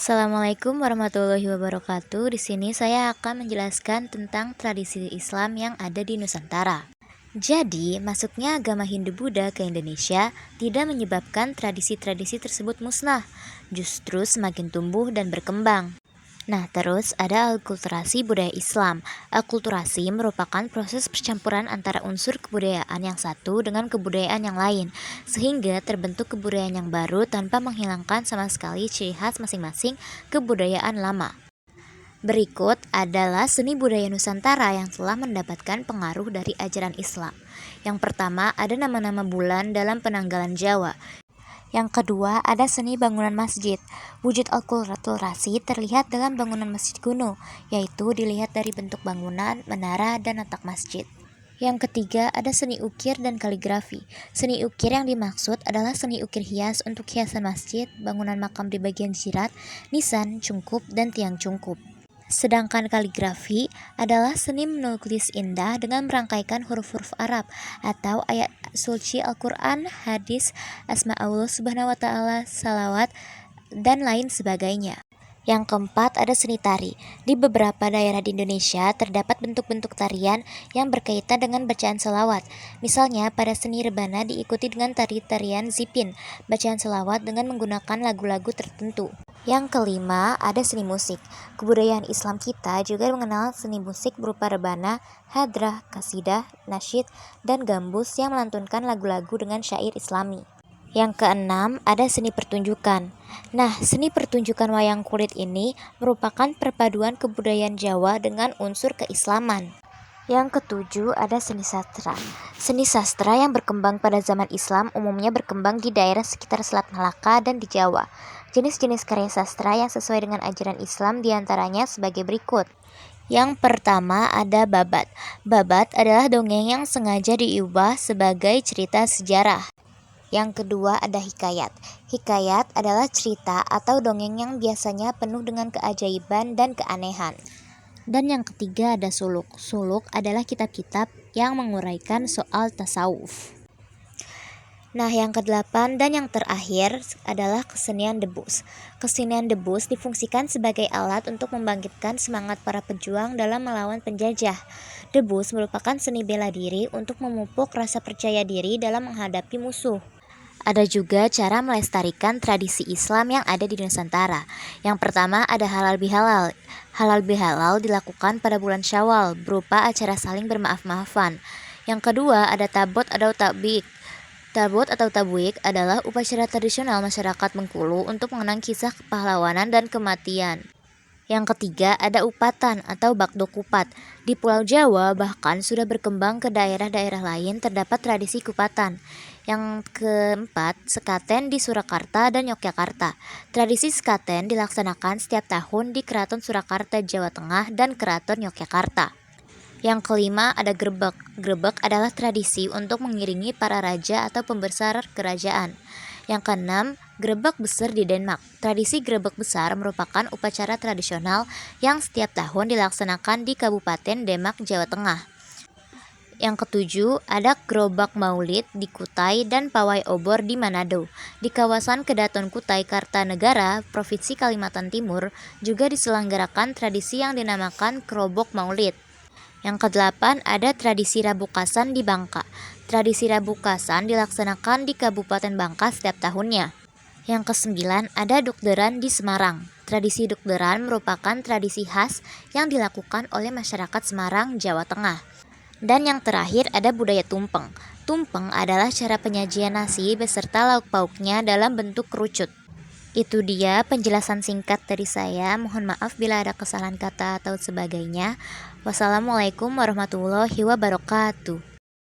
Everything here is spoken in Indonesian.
Assalamualaikum warahmatullahi wabarakatuh. Di sini saya akan menjelaskan tentang tradisi Islam yang ada di Nusantara. Jadi, masuknya agama Hindu-Buddha ke Indonesia tidak menyebabkan tradisi-tradisi tersebut musnah, justru semakin tumbuh dan berkembang. Nah, terus ada akulturasi budaya Islam. Akulturasi merupakan proses percampuran antara unsur kebudayaan yang satu dengan kebudayaan yang lain, sehingga terbentuk kebudayaan yang baru tanpa menghilangkan sama sekali ciri khas masing-masing kebudayaan lama. Berikut adalah seni budaya Nusantara yang telah mendapatkan pengaruh dari ajaran Islam. Yang pertama, ada nama-nama bulan dalam penanggalan Jawa. Yang kedua, ada seni bangunan masjid. Wujud akulturasi terlihat dalam bangunan masjid kuno, yaitu dilihat dari bentuk bangunan, menara, dan atap masjid. Yang ketiga, ada seni ukir dan kaligrafi. Seni ukir yang dimaksud adalah seni ukir hias untuk hiasan masjid, bangunan makam di bagian jirat, nisan, cungkup, dan tiang cungkup. Sedangkan kaligrafi adalah seni menulis indah dengan merangkaikan huruf-huruf Arab atau ayat suci Al-Quran, hadis, asma Allah subhanahu wa ta'ala, salawat, dan lain sebagainya. Yang keempat, ada seni tari. Di beberapa daerah di Indonesia terdapat bentuk-bentuk tarian yang berkaitan dengan bacaan selawat. Misalnya, pada seni rebana diikuti dengan tari-tarian zipin, bacaan selawat dengan menggunakan lagu-lagu tertentu. Yang kelima, ada seni musik. Kebudayaan Islam kita juga mengenal seni musik berupa rebana, hadrah, kasidah, nasyid, dan gambus yang melantunkan lagu-lagu dengan syair Islami. Yang keenam, ada seni pertunjukan. Nah, seni pertunjukan wayang kulit ini merupakan perpaduan kebudayaan Jawa dengan unsur keislaman. Yang ketujuh, ada seni sastra. Seni sastra yang berkembang pada zaman Islam umumnya berkembang di daerah sekitar Selat Malaka dan di Jawa. Jenis-jenis karya sastra yang sesuai dengan ajaran Islam diantaranya sebagai berikut. Yang pertama, ada babat. Babat adalah dongeng yang sengaja diubah sebagai cerita sejarah. Yang kedua, ada hikayat. Hikayat adalah cerita atau dongeng yang biasanya penuh dengan keajaiban dan keanehan. Dan yang ketiga, ada suluk. Suluk adalah kitab-kitab yang menguraikan soal tasawuf. Nah, yang kedelapan dan yang terakhir adalah kesenian debus. Kesenian debus difungsikan sebagai alat untuk membangkitkan semangat para pejuang dalam melawan penjajah. Debus merupakan seni bela diri untuk memupuk rasa percaya diri dalam menghadapi musuh. Ada juga cara melestarikan tradisi Islam yang ada di Nusantara. Yang pertama, ada halal bihalal. Halal bihalal dilakukan pada bulan Syawal berupa acara saling bermaaf-maafan. Yang kedua, ada tabot atau tabik. Tabot atau tabuik adalah upacara tradisional masyarakat Bengkulu untuk mengenang kisah kepahlawanan dan kematian. Yang ketiga, ada upatan atau bakdo kupat. Di Pulau Jawa bahkan sudah berkembang ke daerah-daerah lain terdapat tradisi kupatan. Yang keempat, sekaten di Surakarta dan Yogyakarta. Tradisi sekaten dilaksanakan setiap tahun di Keraton Surakarta, Jawa Tengah dan Keraton Yogyakarta. Yang kelima, ada grebek. Grebek adalah tradisi untuk mengiringi para raja atau pembesar kerajaan. Yang keenam, grebek besar di Denmark. Tradisi grebek besar merupakan upacara tradisional yang setiap tahun dilaksanakan di Kabupaten Demak, Jawa Tengah. Yang ketujuh, ada gerobak maulid di Kutai dan pawai obor di Manado. Di kawasan Kedaton Kutai Kartanegara, Provinsi Kalimantan Timur, juga diselenggarakan tradisi yang dinamakan kerobok maulid. Yang kedelapan, ada tradisi Rabukasan di Bangka. Tradisi Rabukasan dilaksanakan di Kabupaten Bangka setiap tahunnya. Yang kesembilan, ada Dukderan di Semarang. Tradisi Dukderan merupakan tradisi khas yang dilakukan oleh masyarakat Semarang, Jawa Tengah. Dan yang terakhir, ada budaya tumpeng. Tumpeng adalah cara penyajian nasi beserta lauk pauknya dalam bentuk kerucut. Itu dia penjelasan singkat dari saya. Mohon maaf bila ada kesalahan kata atau sebagainya. Wassalamualaikum warahmatullahi wabarakatuh.